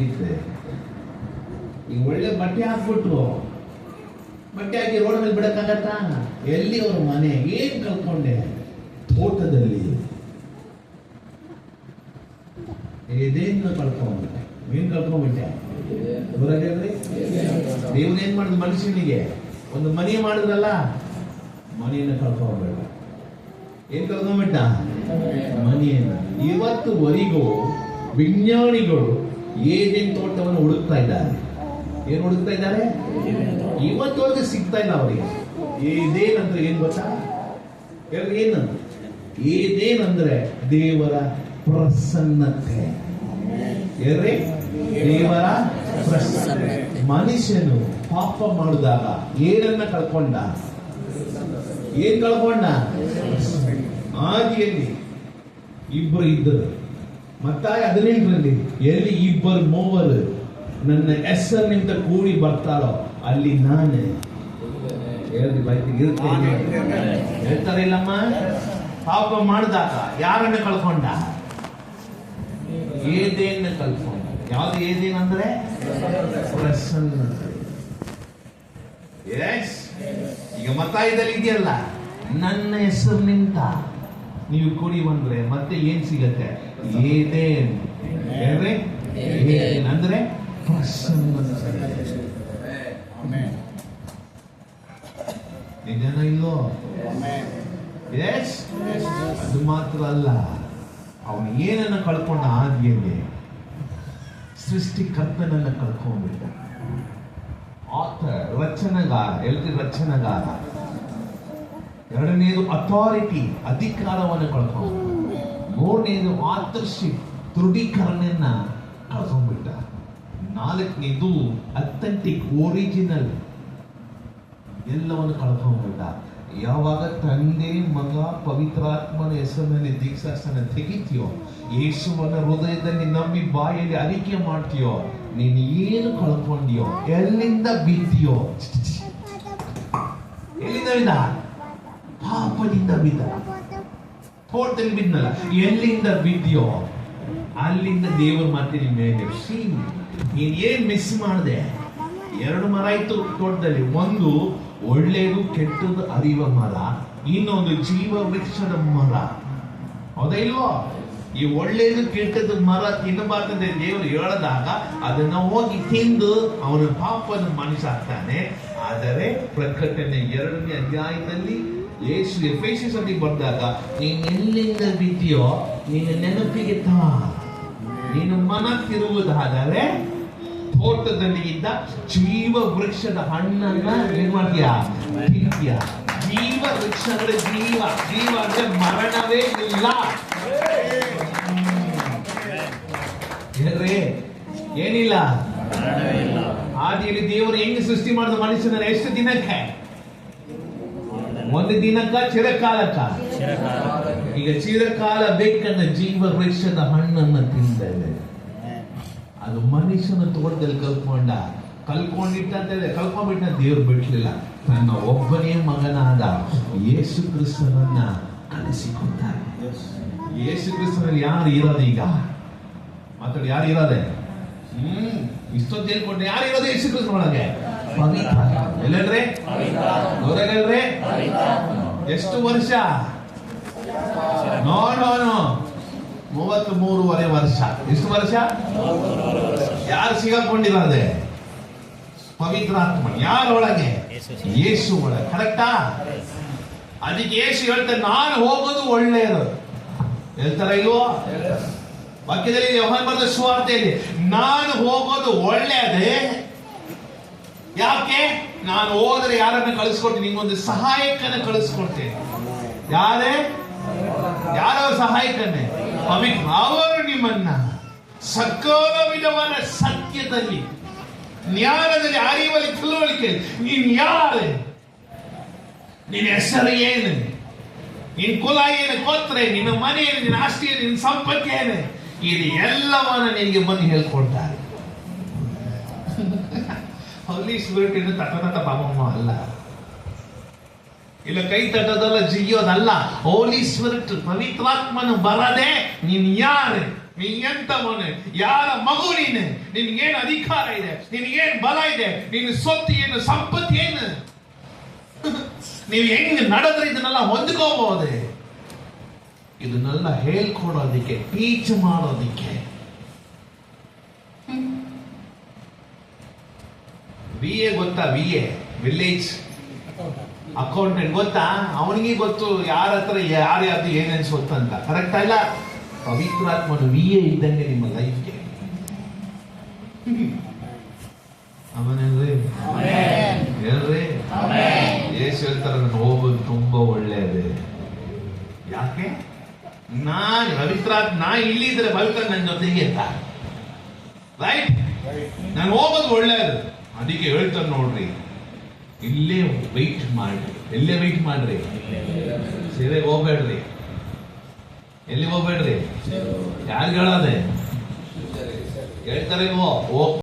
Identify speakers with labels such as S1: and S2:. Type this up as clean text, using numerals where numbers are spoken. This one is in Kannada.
S1: ಮುಗೀತೆ. ಈಗ ಒಳ್ಳೆ ಬಟ್ಟೆ ಹಾಕ್ಬಿಟ್ರು, ಬಟ್ಟೆ ಹಾಕಿ ರೋಡ್ ಮೇಲೆ ಬಿಡಕ್ಕಾಗತ್ತಾ? ಎಲ್ಲಿ ಅವ್ರ ಮನೆ? ಏನ್ ಕಳ್ಕೊಂಡೆ? ತೋಟದಲ್ಲಿ ಇದೇನು ಕಳ್ಕೊಂಡ್ಬಿಟ್ಟೆ. ಏನ್ ಕಳ್ಕೊಂಡ್ಬಿಟ್ಟೆ? ಹೊರಗೇಳ್ರಿ. ದೇವ್ರು ಏನ್ ಮಾಡಿದ್ ಮನುಷ್ಯನಿಗೆ? ಒಂದು ಮನೆ ಮಾಡಿದ್ರಲ್ಲ, ಮನೆಯನ್ನು ಕಳ್ಕೊಂಡ್ಬೇಡ. ಏನ್ ಕಳ್ಕೊಂಡ್ಬಿಟ್ಟ? ಮನೆಯನ್ನ. ಇವತ್ತುವರೆಗೂ ವಿಜ್ಞಾನಿಗಳು ಏದೇನ್ ತೋಟವನ್ನು ಹುಡುಕ್ತಾ ಇದ್ದಾರೆ. ಏನ್ ಹುಡುಕ್ತಾ ಇದ್ದಾರೆ? ಇವತ್ತವರೆಗೆ ಸಿಗ್ತಾ ಇಲ್ಲ ಅವರಿಗೆ. ಏದೇನಂದ್ರೆ ಏನ್ ಗೊತ್ತಾ? ಏನಂದ್ರೆ ಏದೇನಂದ್ರೆ ದೇವರ ಪ್ರಸನ್ನತೆ. ಏನ್ರಿ? ದೇವರ ಪ್ರಸನ್ನತೆ. ಮನುಷ್ಯನು ಪಾಪ ಮಾಡಿದಾಗ ಏನನ್ನ ಕಳ್ಕೊಂಡ? ಏನ್ ಕಳ್ಕೊಂಡ? ಆದಿಯಲ್ಲಿ ಇಬ್ಬರು ಇದ್ದರು. ಮತ್ತಾಯ 18ರಲ್ಲಿ ಎಲ್ಲಿ ಇಬ್ಬರು ಮೂವರು ನನ್ನ ಹೆಸರಿನಿಂದ ಕೂಡಿ ಬರ್ತಾರೋ ಅಲ್ಲಿ ನಾನು ಹೇಳ್ತಾರೆ ಇಲ್ಲಮ್ಮ. ಪಾಪ ಮಾಡಿದಾಗ ಯಾರನ್ನ ಕಳ್ಕೊಂಡ? ಏದೇನ ಕಳ್ಕೊಂಡ. ಯಾವ್ದು ಏದೇನ್ ಅಂದ್ರೆ? ಪ್ರಸನ್ನತೆ. ಎಸ್. ಈಗ ಮತ್ತಾಯದಲ್ಲಿ ಇದೆಯಲ್ಲ, ನನ್ನ ಹೆಸರಿನಿಂದ ನೀವು ಕೂಡಿ ಬಂದ್ರೆ ಮತ್ತೆ ಏನ್ ಸಿಗತ್ತೆ? ಏದೇನ್. ಏದೇನ್ ಅಂದ್ರೆ ಪ್ರಸನ್ನತೆ. ನಿಜನ ಇಲ್ಲೋ? ಎಸ್. ಅದು ಮಾತ್ರ ಅಲ್ಲ, ಅವನು ಏನನ್ನ ಕಳ್ಕೊಂಡ? ಆದಿಯಲ್ಲಿ ಸೃಷ್ಟಿಕರ್ತನನ್ನ ಕಳ್ಕೊಂಡ್ಬಿಟ್ಟ. ರಚನೆಗಾರ. ಹೇಳ್ತೀವಿ ರಚನೆಗಾರ. ಎರಡನೇದು ಅಥಾರಿಟಿ, ಅಧಿಕಾರವನ್ನು ಕಳ್ಕೊಂಡ. ಮೂರನೇದು ಆಥರ್ಶಿಪ್, ದೃಢೀಕರಣನ ಕಳ್ಕೊಂಡ್ಬಿಟ್ಟ. ನಾಲ್ಕನೇದು ಅಥೆಂಟಿಕ್, ಒರಿಜಿನಲ್, ಎಲ್ಲವನ್ನು ಕಳ್ಕೊಂಡ್ಬಿಟ್ಟ. ಯಾವಾಗ ತಂದೆ, ಮಗ, ಪವಿತ್ರಾತ್ಮನ ಹೆಸರಿನಲ್ಲಿ ದೀಕ್ಷಾಸ್ನಾನ ತೆಗಿತೀಯೋ, ಯೇಸುವನ್ನ ಹೃದಯದಲ್ಲಿ ನಂಬಿ ಬಾಯಲ್ಲಿ ಅರಿಕೆ ಮಾಡ್ತೀಯೋ, ನೀನು ಏನು ಕಳ್ಕೊಂಡ್ಯೋ? ಎಲ್ಲಿಂದ ಬಿದ್ದೀಯೋ? ಎಲ್ಲಿಂದ ಬಿದ್ದ? ಪಾಪದಿಂದ ಬಿದ್ದ. ತೋಟದಲ್ಲಿ ಬಿದ್ನಲ್ಲ, ಎಲ್ಲಿಂದ ಬಿದ್ದೀಯೋ ಅಲ್ಲಿಂದ ದೇವರು ಮತ್ತೆ ನಿಮ್ಮ ಮೇಲೆ ನೀನ್ ಏನ್ ಮಿಸ್ ಮಾಡಿದೆ? 2 ಮರ ಇತ್ತು ತೋಟದಲ್ಲಿ. ಒಂದು ಒಳ್ಳೆಯದು ಕೆಟ್ಟದ್ದು ಅರಿವ ಮರ, ಇನ್ನೊಂದು ಜೀವ ವೃಕ್ಷದ ಮರ. ಹೌದಾ ಇಲ್ವೋ? ಈ ಒಳ್ಳೆಯದು ಕೆಟ್ಟದ್ದು ಮರ ತಿನ್ನಬಾರ್ದಂತೆ ದೇವರು ಹೇಳಿದಾಗ ಅದನ್ನ ಹೋಗಿ ತಿಂದು ಅವನ ಪಾಪನ ಮನುಷ್ಯಾಗ್ತಾನೆ. ಆದರೆ ಪ್ರಕಟಣೆ 2ನೇ ಅಧ್ಯಾಯದಲ್ಲಿ ಯೇಸು ಎಫೆಸದಲ್ಲಿ ಬಂದಾಗ, ನೀನು ಎಲ್ಲಿಂದ ಬಿದ್ದೀಯೋ ನೀನು ನೆನಪಿಗೆ ನೀನು ಮನ ತಿರುವುದಾದರೆ ತೋಟದಲ್ಲಿ ಇದ್ದ ಜೀವ ವೃಕ್ಷದ ಹಣ್ಣನ್ನ ಏನ್ ಮಾಡ್ತೀಯಾ? ತಿಂತೀಯ. ಜೀವ ವೃಕ್ಷಗಳ ಜೀವ. ಜೀವ ಅಂದ್ರೆ ಮರಣವೇ ಇಲ್ಲ. ಏನಿಲ್ಲ. ಆದಿಯಲ್ಲಿ ದೇವರು ಹೆಂಗ್ ಸೃಷ್ಟಿ ಮಾಡಿದ ಮನುಷ್ಯನ? ಎಷ್ಟು ದಿನಕ್ಕೆ? 1 ದಿನಕ್ಕ? ಚಿರಕಾಲಕ್ಕ? ಈಗ ಚಿರಕಾಲ ಬೇಕಂದ್ರೆ ಜೀವ ವೃಕ್ಷದ ಹಣ್ಣನ್ನ ತಿಂತೇವೆ. ಅದು ಮನುಷ್ಯನ ತೋಟದಲ್ಲಿ ಕಳ್ಕೊಂಡ್ಬಿಟ್ಟ. ದೇವ್ರು ಬಿಡ್ಲಿಲ್ಲ. ತನ್ನ ಒಬ್ಬನೇ ಮಗನಾದ ಯೇಸು ಕ್ರಿಸ್ತನನ್ನ ಕಳಿಸಿಕೊಡ್ತಾರೆ. ಯೇಸು ಕ್ರಿಸ್ತನಲ್ಲಿ ಯಾರು ಇರೋದು? ಈಗ ಮಾತಾಡಿ, ಯಾರು ಇರೋದೆ? ಇಷ್ಟೊಂದು ಹೇಳ್ಕೊಂಡ್ರೆ ಯಾರು ಇರೋದು ಯೇಸು ಕ್ರಿಸ್ತನ ಒಳಗೆ? ಎಲ್ಲಲ್ರೇ? ಹೊರಗಲ್ರೇ? ಎಷ್ಟು ವರ್ಷ? ನೋ 33.5 ವರ್ಷ. ಎಷ್ಟು ವರ್ಷ? ಯಾರು ಸಿಗಾಕೊಂಡಿರೋದೆ? ಪವಿತ್ರಾತ್ಮ. ಯಾರೊಳಗೆ? ಯೇಸು ಒಳಗೆ. ಕರೆಕ್ಟಾ? ಅದಕ್ಕೆ ಯೇಸು ಹೇಳ್ತಾರೆ, ನಾನು ಹೋಗೋದು ಒಳ್ಳೆಯದು. ಹೇಳ್ತಾರ ಇಲ್ವೋ? ವಾಕ್ಯದಲ್ಲಿ ಯೋಹಾನ ಬರೆದ ಸುವಾರ್ತೆಯಲ್ಲಿ ನಾನು ಹೋಗೋದು ಒಳ್ಳೆಯದೇ. ಯಾಕೆ? ನಾನು ಹೋದ್ರೆ ಯಾರನ್ನ ಕಳಿಸ್ಕೊಡ್ತೀನಿ? ನಿಮ್ಗೊಂದು ಸಹಾಯಕನ ಕಳಿಸ್ಕೊಡ್ತೇನೆ. ಯಾರೋ ಸಹಾಯಕನೇ? ಅವರು ನಿಮ್ಮನ್ನ ಸಕಲ ವಿಧವಾದ ಸತ್ಯದಲ್ಲಿ, ಜ್ಞಾನದಲ್ಲಿ, ಅರಿವಲ್ಲಿ, ತಿಳುವಳಿಕೆ, ನೀನ್ ಯಾರೇ, ನಿನ್ನ ಹೆಸರು ಏನು, ನಿನ್ ಕುಲ ಏನು, ಗೋತ್ರ ಏನು, ನಿನ್ನ ಮನೆ ಏನು, ನಿನ್ನ ಆಸ್ತಿ ಏನು, ನಿನ್ನ ಸಂಪತ್ತಿ ಏನು, ಇದು ಎಲ್ಲವನ್ನ ನಿನಗೆ ಬಂದು ಹೇಳ್ಕೊಡ್ತಾರೆ. ಹೋಲಿ ಸ್ಪಿರಿಟ್ ಇನ್ನು ತಟ ಬಾಬಮ್ಮ ಅಲ್ಲ, ಇಲ್ಲ ಕೈ ತಟ್ಟದಲ್ಲ, ಜಿಗಿಯೋದಲ್ಲ. ಹೋಲಿ ಸ್ಪಿರಿಟ್ ಪವಿತ್ರಾತ್ಮನು ಬರದೆ ನೀನ್ ಯಾರು ನೀನ್ ಎಂತವನು, ಯಾರ ಮಗು ನೀನು, ನಿನ್ಗೇನು ಅಧಿಕಾರ ಇದೆ, ನಿನ್ಗೇನು ಬಲ ಇದೆ, ನಿನ್ನ ಸೊತ್ತು ಏನು, ಸಂಪತ್ತು ಏನು, ನೀವು ಹೆಂಗ್ ನಡೆದ್ರೆ ಇದನ್ನೆಲ್ಲ ಹೊಂದ್ಕೋಬಹುದೇ? ಇದನ್ನೆಲ್ಲ ಹೇಳ್ಕೊಡೋದಿಕ್ಕೆ, ಟೀಚ್ ಮಾಡೋದಿಕ್ಕೆ. VA ಗೊತ್ತಾ? VA ವಿಲೇಜ್ ಅಕೌಂಟೆಂಟ್ ಗೊತ್ತಾ? ಅವನಿಗೆ ಗೊತ್ತು ಯಾರ ಹತ್ರ ಯಾರ್ಯಾರ್ದು ಏನೇನು ಸೊತ್ತು ಅಂತ. ಕರೆಕ್ಟ್ ಅಲ್ಲ? ಪವಿತ್ರಾತ್ಮನು VA ಇದ್ದಂಗೆ ನಿಮ್ಮ ಲೈಫ್ಗೆ. ಆಮೇಲೆ ಹೇಳ್ರಿ, ಯೇಸು ಹೇಳ್ತಾರೆ, ನಾನು ಹೋಗೋದು ತುಂಬಾ ಒಳ್ಳೆಯದು. ಯಾಕೆ? ನಾ ಇಲ್ಲಿದ್ರೆ ಬಲ್ಕ ನನ್ನ ಜೊತೆಗೆ ಅಂತ. ರೈಟ್? ನಾನು ಹೋಗೋದು ಒಳ್ಳೆಯದು. ಅದಕ್ಕೆ ಹೇಳ್ತಾರೆ ನೋಡ್ರಿ, ಇಲ್ಲೇ ವೆಯ್ಟ್ ಮಾಡ್ರಿ. ಎಲ್ಲೇ ವೆಯ್ಟ್ ಮಾಡ್ರಿ, ಸೇವೆಗೆ ಹೋಗ್ಬೇಡ್ರಿ. ಎಲ್ಲಿ ಹೋಗ್ಬೇಡ್ರಿ? ಯಾರು ಹೇಳೋದೆ? ಹೇಳ್ತಾರೆ